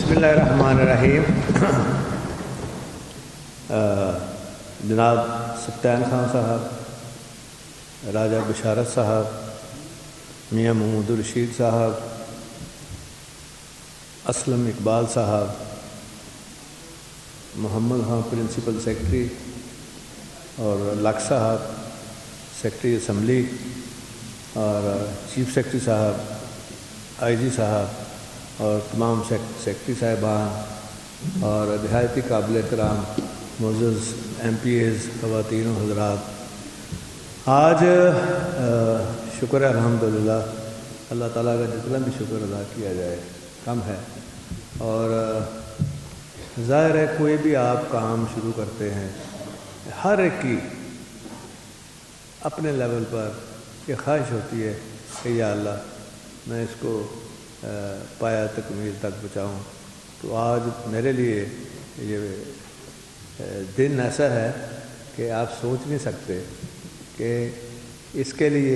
بسم اللہ الرحمن الرحیم۔ جناب سبطین خان صاحب، راجہ بشارت صاحب، میاں محمود الرشید صاحب، اسلم اقبال صاحب، محمد خان پرنسپل سیکرٹری، اور لک صاحب سیکرٹری اسمبلی، اور چیف سیکرٹری صاحب، آئی جی صاحب، اور تمام سیکرٹری صاحبان اور نہایت قابل احترام معزز ایم پی ایز، خواتین و حضرات، آج شکر ہے الحمدللہ، اللہ تعالیٰ کا جتنا بھی شکر ادا کیا جائے کم ہے، اور ظاہر ہے کوئی بھی آپ کام شروع کرتے ہیں، ہر ایک کی اپنے لیول پر یہ خواہش ہوتی ہے کہ یا اللہ میں اس کو پایا تکمیل تک پہنچاؤں۔ تو آج میرے لیے یہ دن ایسا ہے کہ آپ سوچ نہیں سکتے کہ اس کے لیے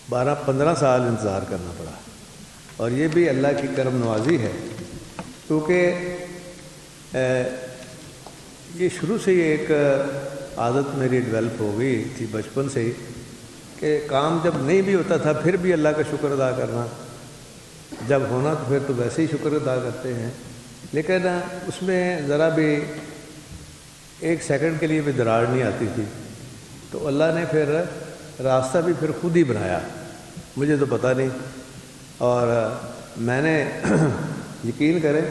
12-15 سال انتظار کرنا پڑا، اور یہ بھی اللہ کی کرم نوازی ہے، کیونکہ یہ شروع سے ہی ایک عادت میری ڈیولپ ہو گئی تھی بچپن سے ہی، کہ کام جب نہیں بھی ہوتا تھا پھر بھی اللہ کا شکر ادا کرنا، جب ہونا تو پھر تو ویسے ہی شکر ادا کرتے ہیں، لیکن اس میں ذرا بھی ایک سیکنڈ کے لیے بھی دراڑ نہیں آتی تھی، تو اللہ نے پھر راستہ بھی پھر خود ہی بنایا، مجھے تو پتہ نہیں، اور میں نے یقین کریں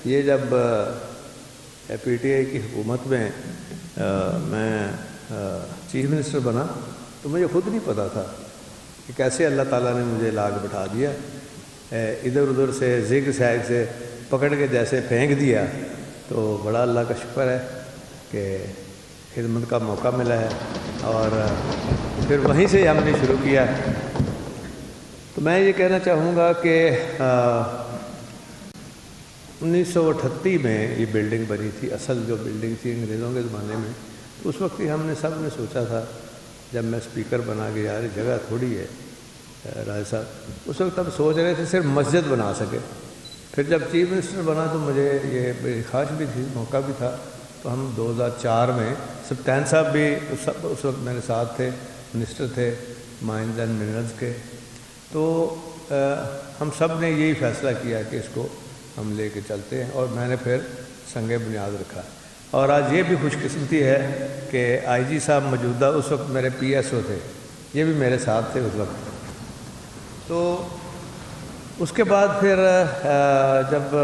یہ جب پی ٹی آئی کی حکومت میں میں چیف منسٹر بنا تو مجھے خود نہیں پتہ تھا کہ کیسے اللہ تعالیٰ نے مجھے لا کے بٹھا دیا، ادھر ادھر سے زگ زیگ سے پکڑ کے جیسے پھینک دیا، تو بڑا اللہ کا شکر ہے کہ خدمت کا موقع ملا ہے، اور پھر وہیں سے ہم نے شروع کیا۔ تو میں یہ کہنا چاہوں گا کہ 1938 میں یہ بلڈنگ بنی تھی، اصل جو بلڈنگ تھی انگریزوں کے زمانے میں، اس وقت ہی ہم نے سب نے سوچا تھا، جب میں اسپیکر بنا کے یار جگہ تھوڑی ہے راج صاحب، اس وقت ہم سوچ رہے تھے صرف مسجد بنا سکے، پھر جب چیف منسٹر بنا تو مجھے یہ میری خواہش بھی تھی، موقع بھی تھا، تو ہم 2004 میں سبطین صاحب بھی اس وقت میرے ساتھ تھے، منسٹر تھے مائنز اینڈ منرلز کے، تو ہم سب نے یہی فیصلہ کیا کہ اس کو ہم لے کے چلتے ہیں، اور میں نے پھر سنگ بنیاد رکھا، اور آج یہ بھی خوش قسمتی ہے کہ آئی جی صاحب موجودہ اس وقت میرے پی ایس او تھے، یہ بھی میرے ساتھ تھے اس وقت۔ تو اس کے بعد پھر جب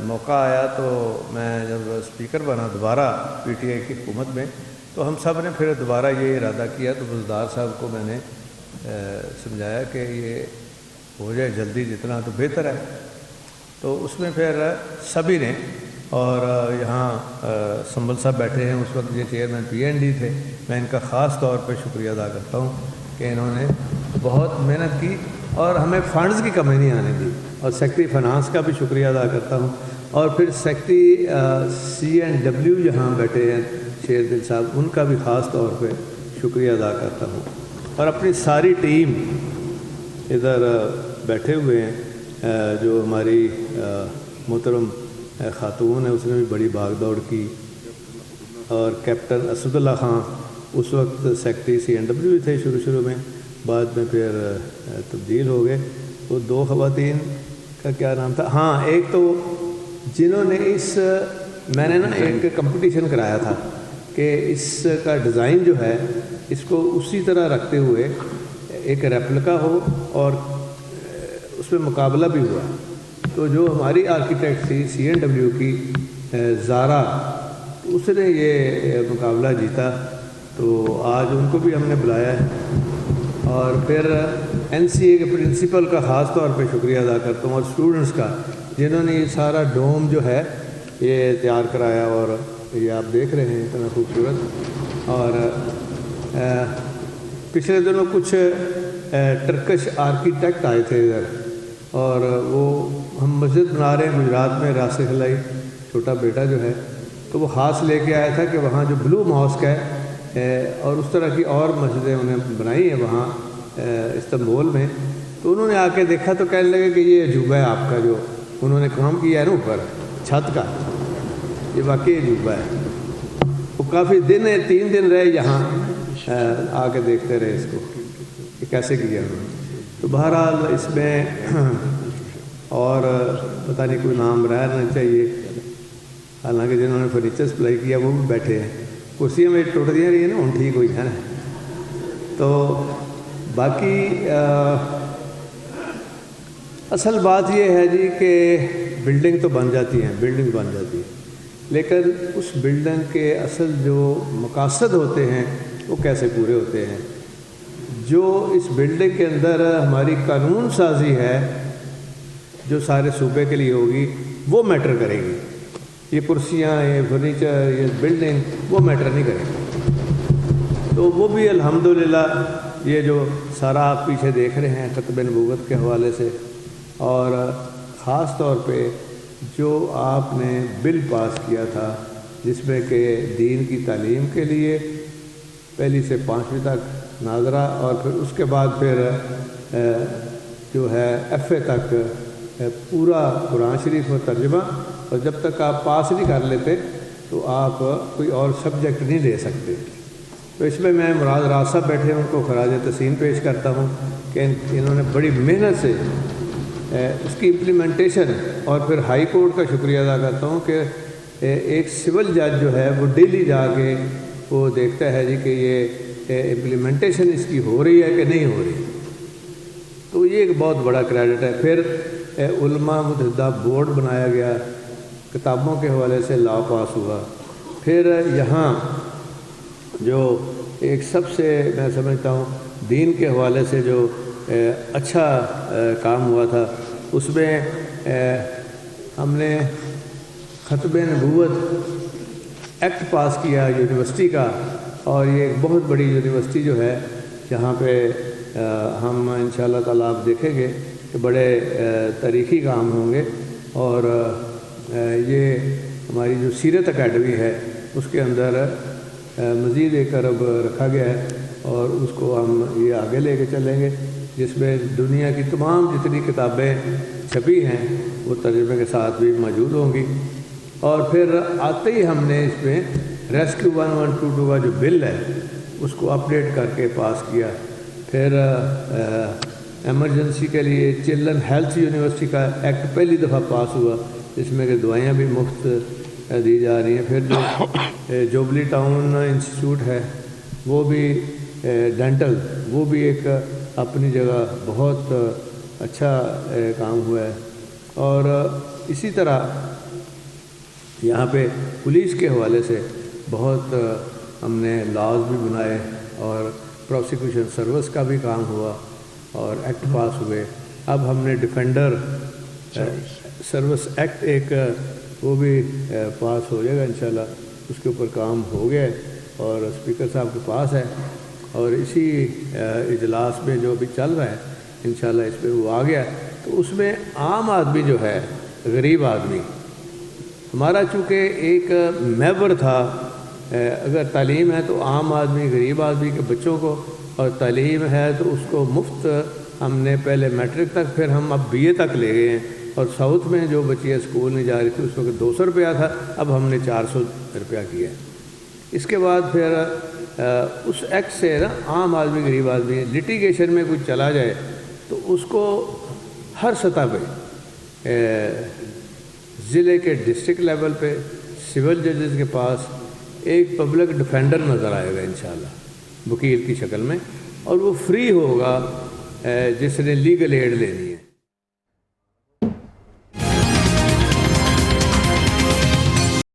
موقع آیا تو میں جب اسپیکر بنا دوبارہ پی ٹی آئی کی حکومت میں، تو ہم سب نے پھر دوبارہ یہ ارادہ کیا، تو بزدار صاحب کو میں نے سمجھایا کہ یہ ہو جائے جلدی جتنا تو بہتر ہے، تو اس میں پھر سبھی نے، اور یہاں سنبل صاحب بیٹھے ہیں، اس وقت یہ چیئرمین پی این ڈی تھے، میں ان کا خاص طور پہ شکریہ ادا کرتا ہوں کہ انہوں نے بہت محنت کی اور ہمیں فنڈز کی کمی نہیں آنے دی، اور سیکرٹری فنانس کا بھی شکریہ ادا کرتا ہوں، اور پھر سیکرٹری سی اینڈ ڈبلیو جہاں بیٹھے ہیں شیر دل صاحب، ان کا بھی خاص طور پہ شکریہ ادا کرتا ہوں، اور اپنی ساری ٹیم ادھر بیٹھے ہوئے ہیں، جو ہماری محترم خاتون ہے اس نے بھی بڑی بھاگ دوڑ کی، اور کیپٹن اسد اللہ خان اس وقت سیکرٹری سی این ڈبلیو تھے شروع میں، بعد میں پھر تبدیل ہو گئے، وہ 2 خواتین کا کیا نام تھا، ہاں ایک تو جنہوں نے میں نے نا ایک کمپٹیشن کرایا تھا کہ اس کا ڈیزائن جو ہے اس کو اسی طرح رکھتے ہوئے ایک ریپلکا ہو، اور اس میں مقابلہ بھی ہوا، تو جو ہماری آرکیٹیکٹ تھی سی این ڈبلیو کی زارا، اس نے یہ مقابلہ جیتا، تو آج ان کو بھی ہم نے بلایا ہے، اور پھر این سی اے کے پرنسپل کا خاص طور پہ شکریہ ادا کرتا ہوں، اور اسٹوڈنٹس کا جنہوں نے یہ سارا ڈوم جو ہے یہ تیار کرایا، اور یہ آپ دیکھ رہے ہیں اتنا خوبصورت، اور پچھلے دنوں کچھ ٹرکش آرکیٹیکٹ آئے تھے ادھر، اور وہ ہم مسجد بنا رہے ہیں گجرات میں، راسخ خلائی چھوٹا بیٹا جو ہے، تو وہ خاص لے کے آیا تھا کہ وہاں جو بلو ماسک ہے اور اس طرح کی اور مسجدیں انہیں بنائی ہیں وہاں استنبول میں، تو انہوں نے آ کے دیکھا تو کہنے لگے کہ یہ عجوبہ ہے آپ کا جو انہوں نے کام کیا ہے نا اوپر چھت کا، یہ واقعی عجوبہ ہے۔ وہ کافی دن 3 دن رہے یہاں، آ کے دیکھتے رہے اس کو کہ کیسے کیا انہوں نے۔ تو بہرحال اس میں اور پتہ نہیں کوئی نام رہنا چاہیے، حالانکہ جنہوں نے فرنیچر سپلائی کیا وہ بھی بیٹھے ہیں، کرسیاں میں ٹوٹ دیا رہی ہیں نا، ہوں ٹھیک ہوئی ہے نا۔ تو باقی اصل بات یہ ہے جی کہ بلڈنگ تو بن جاتی ہیں، بلڈنگ بن جاتی ہے، لیکن اس بلڈنگ کے اصل جو مقاصد ہوتے ہیں وہ کیسے پورے ہوتے ہیں۔ جو اس بلڈنگ کے اندر ہماری قانون سازی ہے جو سارے صوبے کے لیے ہوگی وہ میٹر کرے گی، یہ کرسیاں، یہ فرنیچر، یہ بلڈنگ وہ میٹر نہیں کرے گی۔ تو وہ بھی الحمدللہ یہ جو سارا آپ پیچھے دیکھ رہے ہیں ختم نبوت کے حوالے سے، اور خاص طور پہ جو آپ نے بل پاس کیا تھا جس میں کہ دین کی تعلیم کے لیے 1 سے 5ویں تک ناظرہ، اور پھر اس کے بعد پھر جو ہے FA تک پورا قرآن شریف و ترجمہ، اور جب تک آپ پاس نہیں کر لیتے تو آپ کوئی اور سبجیکٹ نہیں لے سکتے۔ تو اس میں مراد راز صاحب بیٹھے ہیں، ان کو خراج تحسین پیش کرتا ہوں کہ انہوں نے بڑی محنت سے اس کی امپلیمنٹیشن، اور پھر ہائی کورٹ کا شکریہ ادا کرتا ہوں کہ ایک سول جج جو ہے وہ ڈیلی جا کے وہ دیکھتا ہے جی کہ یہ امپلیمنٹیشن اس کی ہو رہی ہے کہ نہیں ہو رہی، تو یہ ایک بہت بڑا کریڈٹ ہے۔ پھر علماء متحدہ بورڈ بنایا گیا، کتابوں کے حوالے سے لا پاس ہوا، پھر یہاں جو ایک سب سے میں سمجھتا ہوں دین کے حوالے سے جو اچھا کام ہوا تھا، اس میں ہم نے ختم نبوت ایکٹ پاس کیا یونیورسٹی کا، اور یہ ایک بہت بڑی یونیورسٹی جو ہے جہاں پہ ہم انشاءاللہ تعالیٰ آپ دیکھیں گے کہ بڑے تاریخی کام ہوں گے، اور یہ ہماری جو سیرت اکیڈمی ہے اس کے اندر مزید ایک ارب رکھا گیا ہے، اور اس کو ہم یہ آگے لے کے چلیں گے، جس میں دنیا کی تمام جتنی کتابیں چھپی ہیں وہ ترجمے کے ساتھ بھی موجود ہوں گی۔ اور پھر آتے ہی ہم نے اس میں ریسکیو 1122 کا جو بل ہے اس کو اپڈیٹ کر کے پاس کیا۔ پھر ایمرجنسی کے لیے چلڈرن ہیلتھ یونیورسٹی کا ایکٹ پہلی دفعہ پاس ہوا، جس میں کہ دوائیاں بھی مفت دی جا رہی ہیں۔ پھر جو جوبلی ٹاؤن انسٹیٹیوٹ ہے وہ بھی ڈینٹل، وہ بھی ایک اپنی جگہ بہت اچھا کام ہوا ہے۔ اور اسی طرح یہاں پہ پولیس کے حوالے سے بہت ہم نے لاز بھی بنائے، اور پروسیکیوشن سروس کا بھی کام ہوا اور ایکٹ پاس ہوئے۔ اب ہم نے ڈیفینڈر سروس ایکٹ ایک وہ بھی پاس ہو جائے گا انشاءاللہ، اس کے اوپر کام ہو گیا اور اسپیکر صاحب کے پاس ہے، اور اسی اجلاس میں جو بھی چل رہا ہے انشاءاللہ اس پہ وہ آ گیا۔ تو اس میں عام آدمی جو ہے، غریب آدمی، ہمارا چونکہ ایک محور تھا، اگر تعلیم ہے تو عام آدمی، غریب آدمی کے بچوں کو، اور تعلیم ہے تو اس کو مفت ہم نے پہلے میٹرک تک، پھر ہم اب BA تک لے گئے ہیں، اور ساؤتھ میں جو بچیاں اسکول نہیں جا رہی تھی اس وقت 200 روپیہ تھا، اب ہم نے 400 روپیہ کیا ہے۔ اس کے بعد پھر اس ایکٹ سے نا عام آدمی، غریب آدمی لٹیگیشن میں کچھ چلا جائے تو اس کو ہر سطح پہ ضلع کے ڈسٹرکٹ لیول پہ سول ججز کے پاس ایک پبلک ڈیفینڈر نظر آئے گا انشاءاللہ، وکیل کی شکل میں، اور وہ فری ہوگا جس نے لیگل ایڈ لینی ہے۔